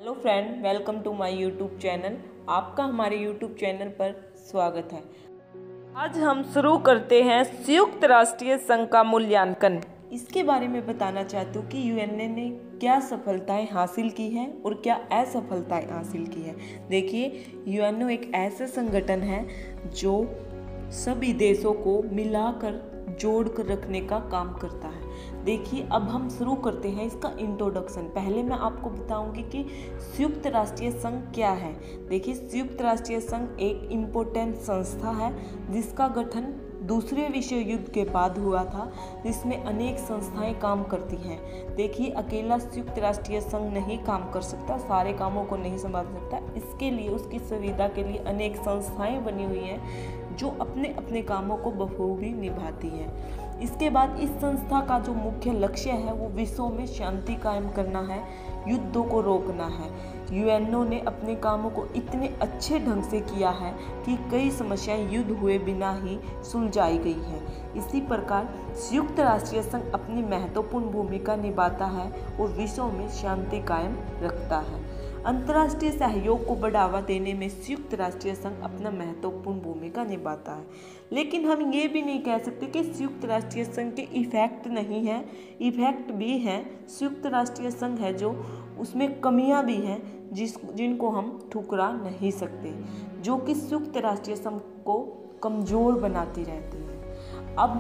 Hello friend, welcome to my YouTube channel. आपका हमारे YouTube channel पर स्वागत है। आज हम शुरू करते हैं संयुक्त राष्ट्रीय संघ का मूल्यांकन। इसके बारे में बताना चाहती हूँ कि यूएनए ने क्या सफलताएं हासिल की हैं और क्या असफलताएं हासिल की हैं। देखिए, यूएनए एक ऐसा संगठन है जो सभी देशों को मिलाकर जोड़ कर रखने का काम करता है। देखिए, अब हम शुरू करते हैं इसका इंट्रोडक्शन। पहले मैं आपको बताऊंगी कि संयुक्त राष्ट्रीय संघ क्या है। देखिए, संयुक्त राष्ट्रीय संघ एक इम्पोर्टेंट संस्था है जिसका गठन दूसरे विश्व युद्ध के बाद हुआ था, जिसमें अनेक संस्थाएं काम करती हैं। देखिए, अकेला संयुक्त राष्ट्रीय संघ नहीं काम कर सकता, सारे कामों को नहीं संभाल सकता। इसके लिए, उसकी सुविधा के लिए अनेक संस्थाएं बनी हुई हैं जो अपने अपने कामों को बखूबी निभाती हैं। इसके बाद इस संस्था का जो मुख्य लक्ष्य है वो विश्व में शांति कायम करना है, युद्धों को रोकना है। यूएनओ ने अपने कामों को इतने अच्छे ढंग से किया है कि कई समस्याएं युद्ध हुए बिना ही सुलझाई गई है। इसी प्रकार संयुक्त राष्ट्रीय संघ अपनी महत्वपूर्ण भूमिका निभाता है और विश्व में शांति कायम रखता है। अंतर्राष्ट्रीय सहयोग को बढ़ावा देने में संयुक्त राष्ट्रीय संघ अपना महत्वपूर्ण भूमिका निभाता है। लेकिन हम ये भी नहीं कह सकते कि संयुक्त राष्ट्रीय संघ के इफेक्ट नहीं है, इफेक्ट भी हैं। संयुक्त राष्ट्रीय संघ है जो उसमें कमियां भी हैं जिनको हम ठुकरा नहीं सकते, जो कि संयुक्त राष्ट्रीय संघ को कमजोर बनाती रहती है। अब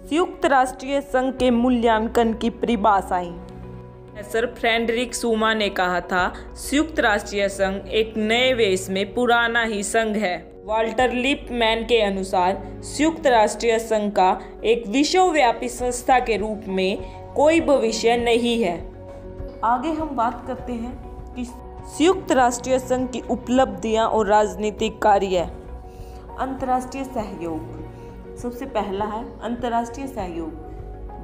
संयुक्त राष्ट्रीय संघ के मूल्यांकन की परिभाषाएं। सर फ्रेडरिक शूमा ने कहा था, संयुक्त राष्ट्रीय संघ एक नए वेश में पुराना ही संघ है। वाल्टर लिपमैन के अनुसार संयुक्त राष्ट्रीय संघ का एक विश्वव्यापी संस्था के रूप में कोई भविष्य नहीं है। आगे हम बात करते हैं कि संयुक्त राष्ट्रीय संघ की उपलब्धियां और राजनीतिक कार्य। अंतर्राष्ट्रीय सहयोग सबसे पहला है अंतर्राष्ट्रीय सहयोग।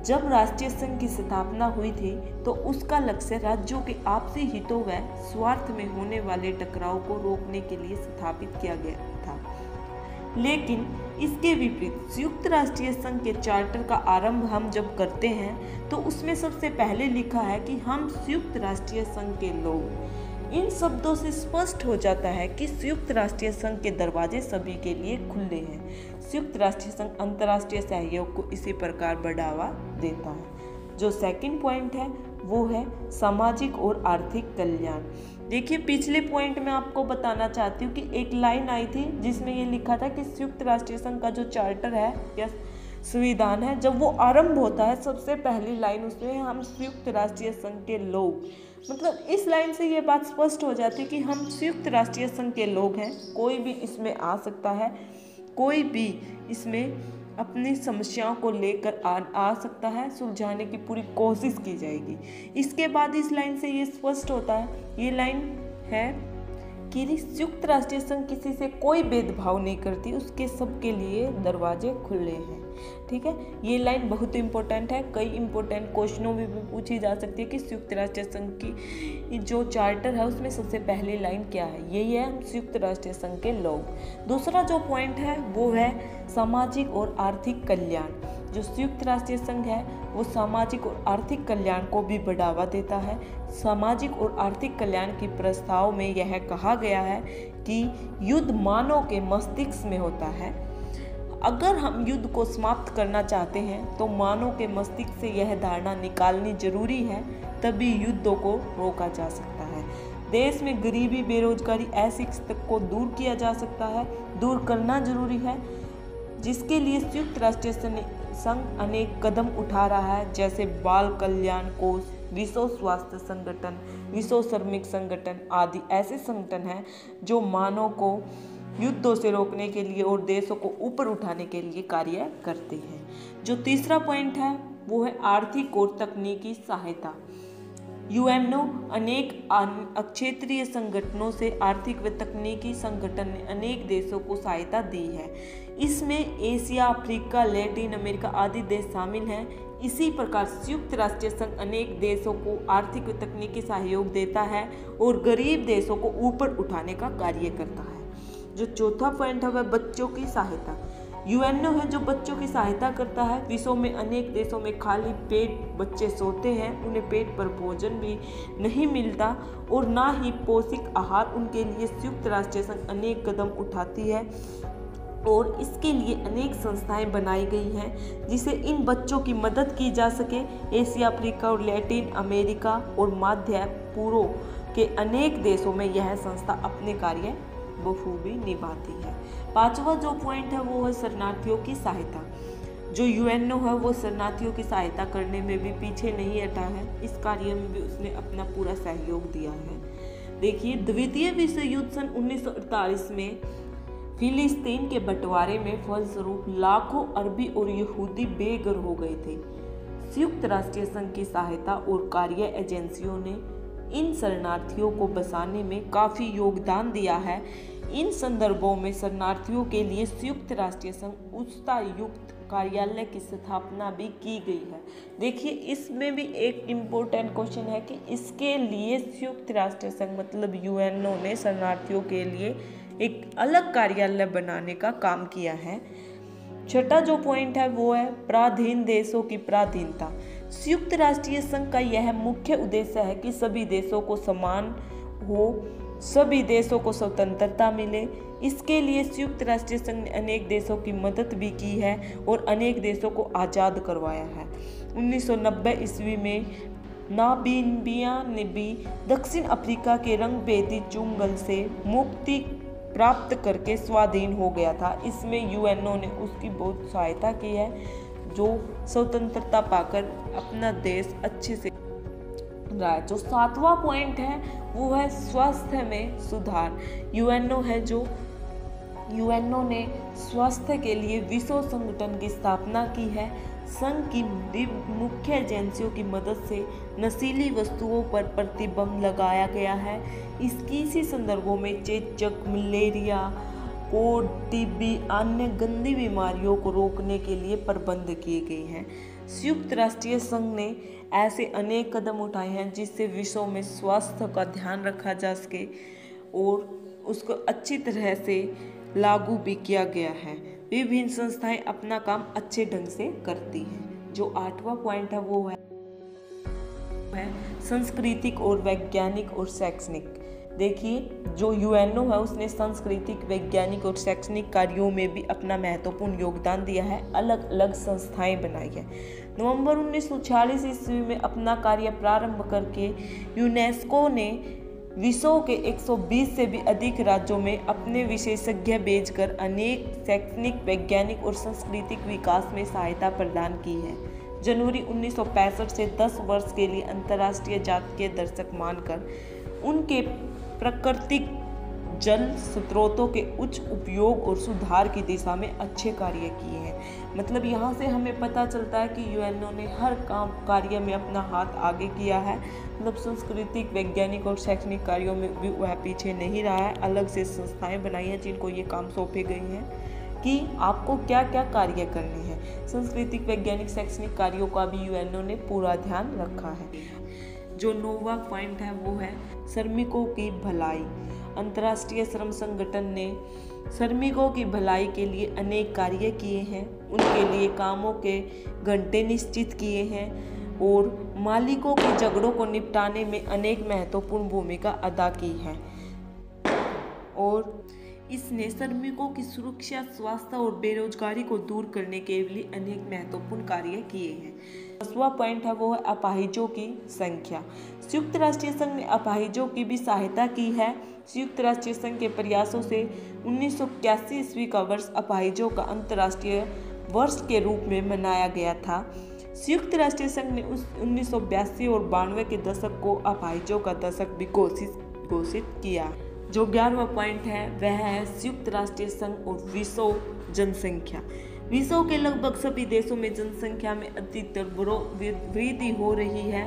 जब राष्ट्रीय संघ की स्थापना हुई थी तो उसका लक्ष्य राज्यों के आपसी हितों व स्वार्थ में होने वाले टकराव को रोकने के लिए स्थापित किया गया था। लेकिन इसके विपरीत संयुक्त राष्ट्रीय संघ के चार्टर का आरंभ हम जब करते हैं तो उसमें सबसे पहले लिखा है कि हम संयुक्त राष्ट्रीय संघ के लोग। इन शब्दों से स्पष्ट हो जाता है कि संयुक्त राष्ट्रीय संघ के दरवाजे सभी के लिए खुले हैं। संयुक्त राष्ट्रीय संघ अंतर्राष्ट्रीय सहयोग को इसी प्रकार बढ़ावा देता है। जो सेकंड पॉइंट है वो है सामाजिक और आर्थिक कल्याण। देखिए, पिछले पॉइंट में आपको बताना चाहती हूँ कि एक लाइन आई थी जिसमें ये लिखा था कि संयुक्त राष्ट्रीय संघ का जो चार्टर है या संविधान है, जब वो आरंभ होता है सबसे पहली लाइन उसमें हम संयुक्त राष्ट्रीय संघ के लोग, मतलब इस लाइन से ये बात स्पष्ट हो जाती है कि हम संयुक्त राष्ट्रीय संघ के लोग हैं। कोई भी इसमें आ सकता है, कोई भी इसमें अपनी समस्याओं को लेकर आ सकता है, सुलझाने की पूरी कोशिश की जाएगी। इसके बाद इस लाइन से ये स्पष्ट होता है, ये लाइन है कि संयुक्त राष्ट्रीय संघ किसी से कोई भेदभाव नहीं करती, उसके सबके लिए दरवाजे खुले हैं। ठीक है, ये लाइन बहुत इंपॉर्टेंट है। कई इंपॉर्टेंट क्वेश्चनों में भी पूछी जा सकती है कि संयुक्त राष्ट्रीय संघ की जो चार्टर है उसमें सबसे पहली लाइन क्या है। यही है हम संयुक्त राष्ट्रीय संघ के लोग। दूसरा जो पॉइंट है वो है सामाजिक और आर्थिक कल्याण। जो संयुक्त राष्ट्रीय संघ है वो सामाजिक और आर्थिक कल्याण को भी बढ़ावा देता है। सामाजिक और आर्थिक कल्याण के प्रस्ताव में यह कहा गया है कि युद्ध मानव के मस्तिष्क में होता है। अगर हम युद्ध को समाप्त करना चाहते हैं तो मानव के मस्तिष्क से यह धारणा निकालनी जरूरी है, तभी युद्धों को रोका जा सकता है। देश में गरीबी, बेरोजगारी, अशिक्षा को दूर किया जा सकता है, दूर करना जरूरी है, जिसके लिए संयुक्त राष्ट्रीय संघ अनेक कदम उठा रहा है, जैसे बाल कल्याण कोष, विश्व स्वास्थ्य संगठन, विश्व श्रमिक संगठन आदि ऐसे संगठन हैं जो मानव को युद्धों से रोकने के लिए और देशों को ऊपर उठाने के लिए कार्य करते हैं। जो तीसरा पॉइंट है वो है आर्थिक और तकनीकी सहायता। यूएनओ अनेक क्षेत्रीय संगठनों से आर्थिक व तकनीकी संगठन ने अनेक देशों को सहायता दी है। इसमें एशिया, अफ्रीका, लैटिन अमेरिका आदि देश शामिल हैं। इसी प्रकार संयुक्त राष्ट्रीय संघ अनेक देशों को आर्थिक व तकनीकी सहयोग देता है और गरीब देशों को ऊपर उठाने का कार्य करता है। जो चौथा पॉइंट है वह बच्चों की सहायता। यूएनओ है जो बच्चों की सहायता करता है। विश्व में अनेक देशों में खाली पेट बच्चे सोते हैं, उन्हें पेट पर भोजन भी नहीं मिलता और ना ही पौष्टिक आहार उनके लिए। संयुक्त राष्ट्र संघ अनेक कदम उठाती है और इसके लिए अनेक संस्थाएं बनाई गई हैं जिससे इन बच्चों की मदद की जा सके। एशिया, अफ्रीका और लैटिन अमेरिका और मध्य पूर्व के अनेक देशों में यह संस्था अपने कार्य बखूबी निभाती है। पांचवा जो पॉइंट है वो है शरणार्थियों की सहायता। जो यूएनओ है वो शरणार्थियों की सहायता करने में भी पीछे नहीं हटा है, इस कार्य में भी उसने अपना पूरा सहयोग दिया है। देखिए, द्वितीय विश्व युद्ध सन 1948 में फिलिस्तीन के बंटवारे में फलस्वरूप लाखों अरबी और यहूदी बेघर हो गए थे। संयुक्त राष्ट्र संघ की सहायता और कार्य एजेंसियों ने इन शरणार्थियों को बसाने में काफ़ी योगदान दिया है। इन संदर्भों में शरणार्थियों के लिए संयुक्त राष्ट्र संघ उच्चायुक्त कार्यालय की स्थापना भी की गई है। देखिए, इसमें भी एक इम्पोर्टेंट क्वेश्चन है कि इसके लिए संयुक्त राष्ट्र संघ मतलब यूएनओ ने शरणार्थियों के लिए एक अलग कार्यालय बनाने का काम किया है। छठा जो पॉइंट है वो है पराधीन देशों की पराधीनता। संयुक्त राष्ट्रीय संघ का यह मुख्य उद्देश्य है कि सभी देशों को समान हो, सभी देशों को स्वतंत्रता मिले। इसके लिए संयुक्त राष्ट्रीय संघ ने अनेक देशों की मदद भी की है और अनेक देशों को आज़ाद करवाया है। 1990 ईस्वी में नामीबिया ने भी दक्षिण अफ्रीका के रंगभेदी चुंगल से मुक्ति प्राप्त करके स्वाधीन हो गया था। इसमें यूएनओ ने उसकी बहुत सहायता की है, जो स्वतंत्रता पाकर अपना देश अच्छे से रहा है। जो सातवां पॉइंट है वो है स्वास्थ्य में सुधार। यूएनओ है जो यूएनओ ने स्वास्थ्य के लिए विश्व संगठन की स्थापना की है। संघ की मुख्य एजेंसियों की मदद से नशीली वस्तुओं पर प्रतिबंध लगाया गया है। इसी संदर्भों में चेचक, मलेरिया, कोढ़, टीबी अन्य गंदी बीमारियों को रोकने के लिए प्रबंध किए गए हैं। संयुक्त राष्ट्रीय संघ ने ऐसे अनेक कदम उठाए हैं जिससे विश्व में स्वास्थ्य का ध्यान रखा जा सके और उसको अच्छी तरह से लागू भी किया गया है। विभिन्न संस्थाएं अपना काम अच्छे ढंग से करती हैं। जो आठवां पॉइंट है वो है सांस्कृतिक और वैज्ञानिक और शैक्षणिक। देखिए, जो यूएनओ है उसने सांस्कृतिक, वैज्ञानिक और शैक्षणिक कार्यों में भी अपना महत्वपूर्ण योगदान दिया है, अलग अलग संस्थाएं बनाई है। नवंबर 1946 ईस्वी में अपना कार्य प्रारंभ करके यूनेस्को ने विश्व के 120 से भी अधिक राज्यों में अपने विशेषज्ञ भेजकर अनेक शैक्षणिक, वैज्ञानिक और सांस्कृतिक विकास में सहायता प्रदान की है। जनवरी 1965 से 10 वर्ष के लिए अंतर्राष्ट्रीय जातीय दर्शक मानकर उनके प्राकृतिक जल स्रोतों के उच्च उपयोग और सुधार की दिशा में अच्छे कार्य किए हैं। मतलब यहाँ से हमें पता चलता है कि यूएनओ ने हर कार्य में अपना हाथ आगे किया है। मतलब सांस्कृतिक, वैज्ञानिक और शैक्षणिक कार्यों में भी वह पीछे नहीं रहा है। अलग से संस्थाएं बनाई हैं जिनको ये काम सौंपे गए हैं कि आपको क्या क्या कार्य करने हैं। सांस्कृतिक, वैज्ञानिक, शैक्षणिक कार्यों का भी यूएनओ ने पूरा ध्यान रखा है। जो 9वां पॉइंट है वो है श्रमिकों की भलाई। अंतर्राष्ट्रीय श्रम संगठन ने श्रमिकों की भलाई के लिए अनेक कार्य किए हैं, उनके लिए कामों के घंटे निश्चित किए हैं और मालिकों के झगड़ों को निपटाने में अनेक महत्वपूर्ण भूमिका अदा की है। और इसने श्रमिकों की सुरक्षा, स्वास्थ्य और बेरोजगारी को दूर करने के लिए अनेक महत्वपूर्ण कार्य किए हैं। 10वां पॉइंट है वो है अपाहिजों की संख्या। संयुक्त राष्ट्रीय संघ ने अपाहिजों की भी सहायता की है। संयुक्त राष्ट्रीय संघ के प्रयासों से 1981 ईस्वी का वर्ष अपाहिजों का अंतर्राष्ट्रीय वर्ष के रूप में मनाया गया था। संयुक्त राष्ट्रीय संघ ने 1982 और 92 के दशक को अपाहिजों का दशक भी घोषित किया। जो 11वां पॉइंट है वह है संयुक्त राष्ट्रीय संघ और विश्व जनसंख्या। विश्व के लगभग सभी देशों में जनसंख्या में अधिकतर वृद्धि हो रही है,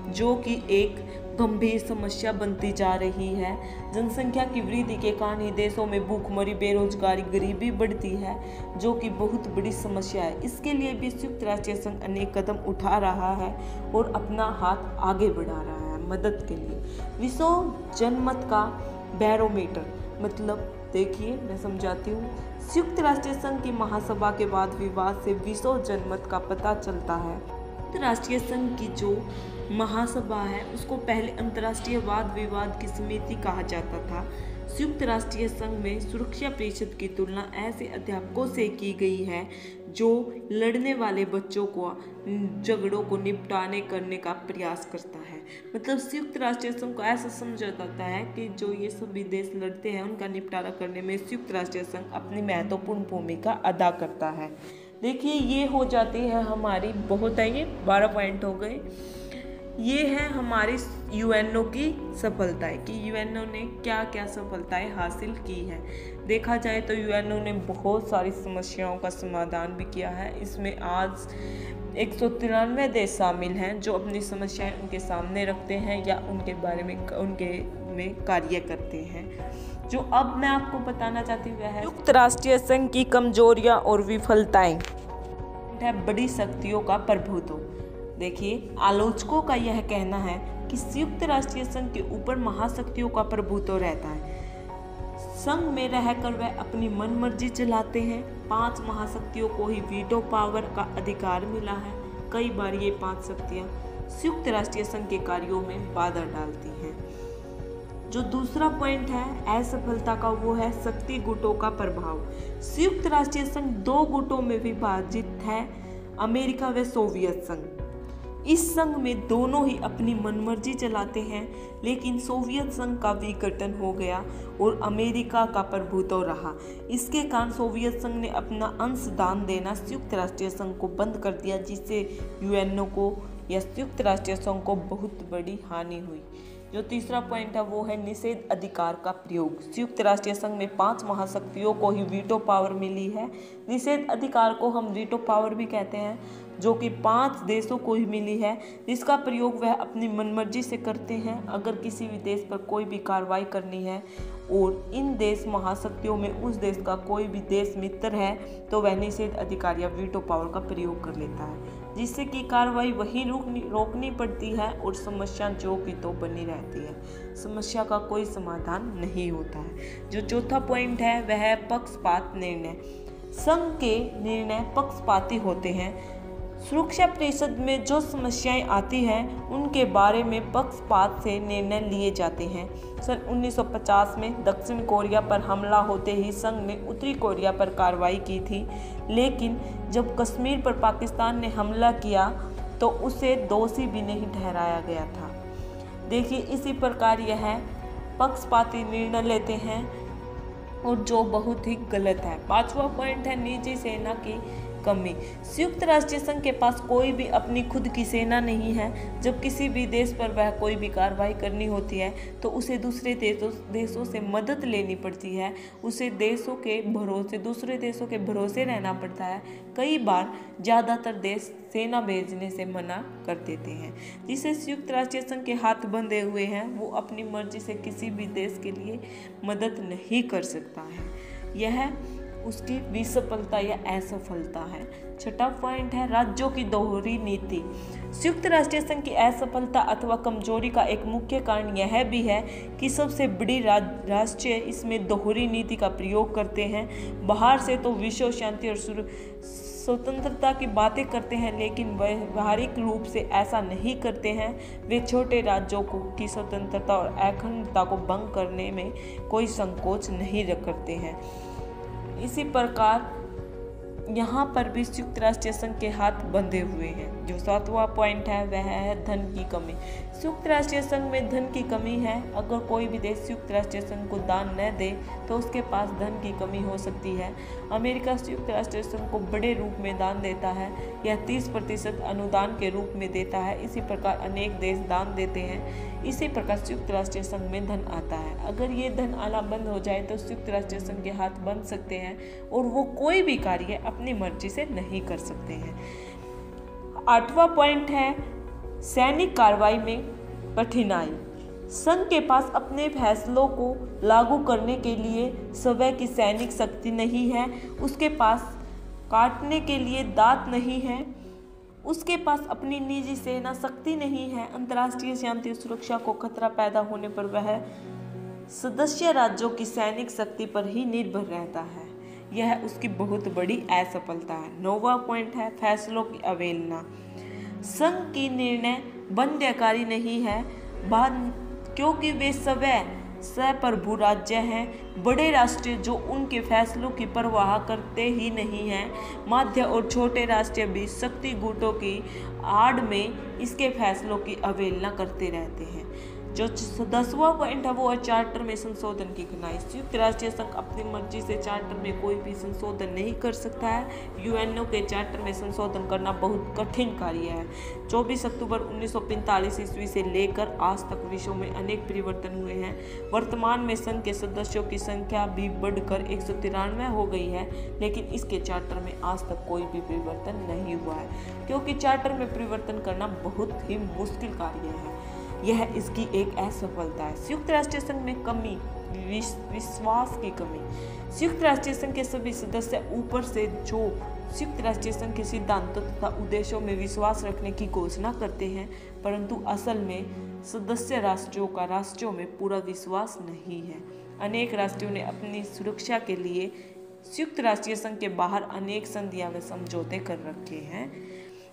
जो कि एक गंभीर समस्या बनती जा रही है। जनसंख्या की वृद्धि के कारण ही देशों में भूखमरी, बेरोजगारी, गरीबी बढ़ती है, जो कि बहुत बड़ी समस्या है। इसके लिए भी संयुक्त राष्ट्रीय संघ अनेक कदम उठा रहा है और अपना हाथ आगे बढ़ा रहा है मदद के लिए। विश्व जनमत का बैरोमीटर। मतलब देखिए, मैं समझाती हूँ। संयुक्त राष्ट्र संघ की महासभा के वाद विवाद से विश्व जनमत का पता चलता है। संयुक्त राष्ट्र संघ की जो महासभा है उसको पहले अंतर्राष्ट्रीय वाद विवाद की समिति कहा जाता था। संयुक्त राष्ट्र संघ में सुरक्षा परिषद की तुलना ऐसे अध्यापकों से की गई है जो लड़ने वाले बच्चों को झगड़ों को निपटाने करने का प्रयास करता है। मतलब संयुक्त राष्ट्र संघ को ऐसा समझा जाता है कि जो ये सभी देश लड़ते हैं उनका निपटारा करने में संयुक्त राष्ट्र संघ अपनी महत्वपूर्ण भूमिका अदा करता है। देखिए, ये हो जाती है हमारी, बहुत है, ये 12 पॉइंट हो गए। ये है हमारी यूएनओ की सफलताएं कि यूएनओ ने क्या क्या सफलताएं हासिल की है। देखा जाए तो यूएनओ ने बहुत सारी समस्याओं का समाधान भी किया है। इसमें आज 193 देश शामिल हैं जो अपनी समस्याएं उनके सामने रखते हैं या उनके बारे में कार्य करते हैं। जो अब मैं आपको बताना चाहती हूँ वह है संयुक्त राष्ट्र संघ की कमजोरियां और विफलताएं। है बड़ी शक्तियों का प्रभुत्व। देखिए, आलोचकों का यह कहना है कि संयुक्त राष्ट्र संघ के ऊपर महाशक्तियों का प्रभुत्व रहता है। संघ में रहकर वह अपनी मनमर्जी चलाते हैं। 5 महाशक्तियों को ही वीटो पावर का अधिकार मिला है। कई बार ये 5 शक्तियां संयुक्त राष्ट्र संघ के कार्यों में बाधा डालती हैं। जो दूसरा पॉइंट है असफलता का, वो है शक्ति गुटों का प्रभाव। संयुक्त राष्ट्र संघ 2 गुटों में विभाजित है, अमेरिका व सोवियत संघ। इस संघ में दोनों ही अपनी मनमर्जी चलाते हैं, लेकिन सोवियत संघ का विघटन हो गया और अमेरिका का प्रभुत्व रहा। इसके कारण सोवियत संघ ने अपना अंशदान देना संयुक्त राष्ट्र संघ को बंद कर दिया, जिससे यूएनओ को या संयुक्त राष्ट्र संघ को बहुत बड़ी हानि हुई। जो तीसरा पॉइंट है वो है निषेध अधिकार का प्रयोग। संयुक्त राष्ट्र संघ में 5 महाशक्तियों को ही वीटो पावर मिली है। निषेध अधिकार को हम वीटो पावर भी कहते हैं, जो कि 5 देशों को ही मिली है, जिसका प्रयोग वह अपनी मनमर्जी से करते हैं। अगर किसी भी देश पर कोई भी कार्रवाई करनी है और इन देश महाशक्तियों में उस देश का कोई भी देश मित्र है तो वह निषेध अधिकार या वीटो पावर का प्रयोग कर लेता है, जिससे कि कार्रवाई वहीं रोकनी पड़ती है और समस्या जो की तो बनी रहती है। समस्या का कोई समाधान नहीं होता है। जो चौथा पॉइंट है वह है पक्षपात निर्णय। संघ के निर्णय पक्षपाती होते हैं। सुरक्षा परिषद में जो समस्याएं आती हैं उनके बारे में पक्षपात से निर्णय लिए जाते हैं। सन 1950 में दक्षिण कोरिया पर हमला होते ही संघ ने उत्तरी कोरिया पर कार्रवाई की थी, लेकिन जब कश्मीर पर पाकिस्तान ने हमला किया तो उसे दोषी भी नहीं ठहराया गया था। देखिए, इसी प्रकार यह पक्षपाती निर्णय लेते हैं और जो बहुत ही गलत है। 5वां पॉइंट है निजी सेना की कमी। संयुक्त राष्ट्र संघ के पास कोई भी अपनी खुद की सेना नहीं है। जब किसी भी देश पर वह कोई भी कार्रवाई करनी होती है तो उसे दूसरे देशों से मदद लेनी पड़ती है। उसे दूसरे देशों के भरोसे रहना पड़ता है। कई बार ज़्यादातर देश सेना भेजने से मना कर देते हैं, जिससे संयुक्त राष्ट्र संघ के हाथ बंधे हुए हैं। वो अपनी मर्जी से किसी भी देश के लिए मदद नहीं कर सकता है। यह उसकी विसफलता या असफलता है। 6वां पॉइंट है राज्यों की दोहरी नीति। संयुक्त राष्ट्र संघ की असफलता अथवा कमजोरी का एक मुख्य कारण यह भी है कि सबसे बड़ी राष्ट्र इसमें दोहरी नीति का प्रयोग करते हैं। बाहर से तो विश्व शांति और स्वतंत्रता की बातें करते हैं, लेकिन व्यावहारिक रूप से ऐसा नहीं करते हैं। वे छोटे राज्यों की स्वतंत्रता और अखंडता को भंग करने में कोई संकोच नहीं करते हैं। इसी प्रकार यहाँ पर भी संयुक्त राष्ट्र संघ के हाथ बंधे हुए हैं। जो 7वां पॉइंट है वह है धन की कमी। संयुक्त राष्ट्र संघ में धन की कमी है। अगर कोई भी देश संयुक्त राष्ट्र संघ को दान न दे तो उसके पास धन की कमी हो सकती है। अमेरिका संयुक्त राष्ट्र संघ को बड़े रूप में दान देता है। यह 30% अनुदान के रूप में देता है। इसी प्रकार अनेक देश दान देते हैं। इसी प्रकार संयुक्त राष्ट्र संघ में धन आता है। अगर ये धन आना बंद हो जाए तो संयुक्त राष्ट्र संघ के हाथ बंध सकते हैं और वो कोई भी कार्य अपनी मर्जी से नहीं कर सकते हैं। 8वां पॉइंट है सैनिक कार्रवाई में कठिनाई। संघ के पास अपने फैसलों को लागू करने के लिए स्वयं की सैनिक शक्ति नहीं है। उसके पास काटने के लिए दांत नहीं है। उसके पास अपनी निजी सेना शक्ति नहीं है। अंतर्राष्ट्रीय शांति और सुरक्षा को खतरा पैदा होने पर वह सदस्य राज्यों की सैनिक शक्ति पर ही निर्भर रहता है। यह उसकी बहुत बड़ी असफलता है। 9वां पॉइंट है फैसलों की अवहेलना। संघ की निर्णय बंध्यकारी नहीं है, क्योंकि वे स्वप्रभु राज्य हैं। बड़े राष्ट्र जो उनके फैसलों की परवाह करते ही नहीं हैं, मध्य और छोटे राष्ट्र भी शक्ति गुटों की आड़ में इसके फैसलों की अवहेलना करते रहते हैं। जो 10वां पॉइंट है वो है चार्टर में संशोधन की कठिनाई। संयुक्त राष्ट्र संघ अपनी मर्जी से चार्टर में कोई भी संशोधन नहीं कर सकता है। यूएनओ के चार्टर में संशोधन करना बहुत कठिन कार्य है। 24 अक्टूबर 1945 ईस्वी से लेकर आज तक विश्व में अनेक परिवर्तन हुए हैं। वर्तमान में संघ के सदस्यों की संख्या भी बढ़कर 193 हो गई है, लेकिन इसके चार्टर में आज तक कोई भी परिवर्तन नहीं हुआ है, क्योंकि चार्टर में परिवर्तन करना बहुत ही मुश्किल कार्य है। यह इसकी एक असफलता है। संयुक्त राष्ट्र संघ में कमी, विश्वास की कमी। संयुक्त राष्ट्र संघ के सभी सदस्य ऊपर से जो संयुक्त राष्ट्र संघ के सिद्धांतों तथा उद्देश्यों में विश्वास रखने की घोषणा करते हैं, परंतु असल में सदस्य राष्ट्रों का राष्ट्रों में पूरा विश्वास नहीं है। अनेक राष्ट्रों ने अपनी सुरक्षा के लिए संयुक्त राष्ट्र संघ के बाहर अनेक संधियां व समझौते कर रखे हैं,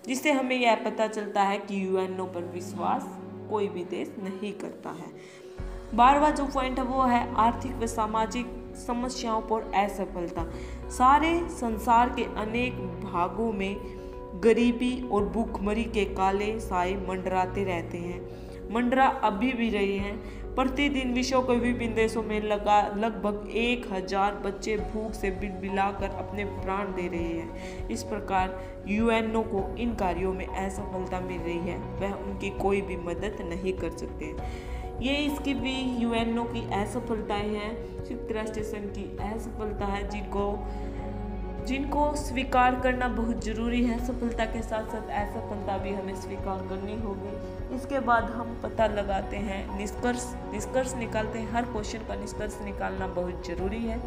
जिससे हमें यह पता चलता है कि यूएनओ पर विश्वास कोई भी देश नहीं करता है। 12वां जो पॉइंट है वो है आर्थिक व सामाजिक समस्याओं पर असफलता। सारे संसार के अनेक भागों में गरीबी और भूखमरी के काले साए मंडराते रहते हैं, मंडरा अभी भी रहे हैं। प्रतिदिन विश्व के विभिन्न देशों में लगभग 1000 बच्चे भूख से बिलबिलाकर अपने प्राण दे रहे हैं। इस प्रकार यूएनओ को इन कार्यों में असफलता मिल रही है, वह उनकी कोई भी मदद नहीं कर सकते। ये इसकी भी यूएनओ की असफलताएं हैं, संयुक्त राष्ट्र संघ की असफलता है, जिनको स्वीकार करना बहुत जरूरी है। सफलता के साथ साथ असफलता भी हमें स्वीकार करनी होगी। इसके बाद हम पता लगाते हैं निष्कर्ष निकालते हैं। हर क्वेश्चन का निष्कर्ष निकालना बहुत जरूरी है।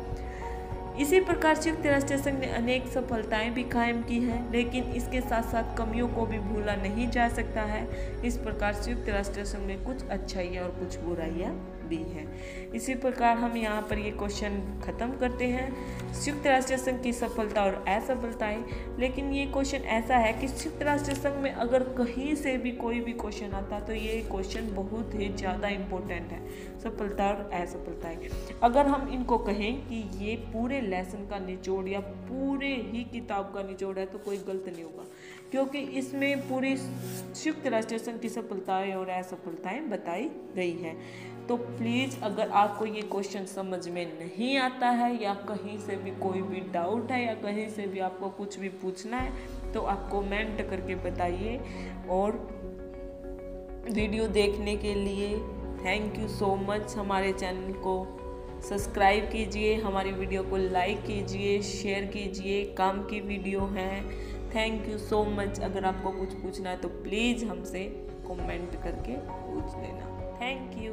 इसी प्रकार संयुक्त राष्ट्र संघ ने अनेक सफलताएं भी कायम की हैं, लेकिन इसके साथ साथ कमियों को भी भूला नहीं जा सकता है। इस प्रकार संयुक्त राष्ट्र संघ में कुछ अच्छाइयाँ और कुछ बुराइयाँ भी हैं। इसी प्रकार हम यहाँ पर ये क्वेश्चन खत्म करते हैं, संयुक्त राष्ट्र संघ की सफलता और असफलताएं। लेकिन ये क्वेश्चन ऐसा है कि संयुक्त राष्ट्र संघ में अगर कहीं से भी कोई भी क्वेश्चन आता तो ये क्वेश्चन बहुत ही ज़्यादा इम्पोर्टेंट है, सफलता और असफलताएं। अगर हम इनको कहें कि ये पूरे लेसन का निचोड़ या पूरे ही किताब का निचोड़ है तो कोई गलत नहीं होगा, क्योंकि इसमें पूरी संयुक्त राष्ट्र संघ की सफलताएं और असफलताएं बताई गई हैं। तो प्लीज़ अगर आपको ये क्वेश्चन समझ में नहीं आता है या कहीं से भी कोई भी डाउट है या कहीं से भी आपको कुछ भी पूछना है तो आप कमेंट करके बताइए। और वीडियो देखने के लिए थैंक यू सो मच। हमारे चैनल को सब्सक्राइब कीजिए, हमारी वीडियो को लाइक कीजिए, शेयर कीजिए, काम की वीडियो है। Thank you so much. अगर आपको कुछ पूछना है तो प्लीज़ हमसे कमेंट करके पूछ लेना। Thank you.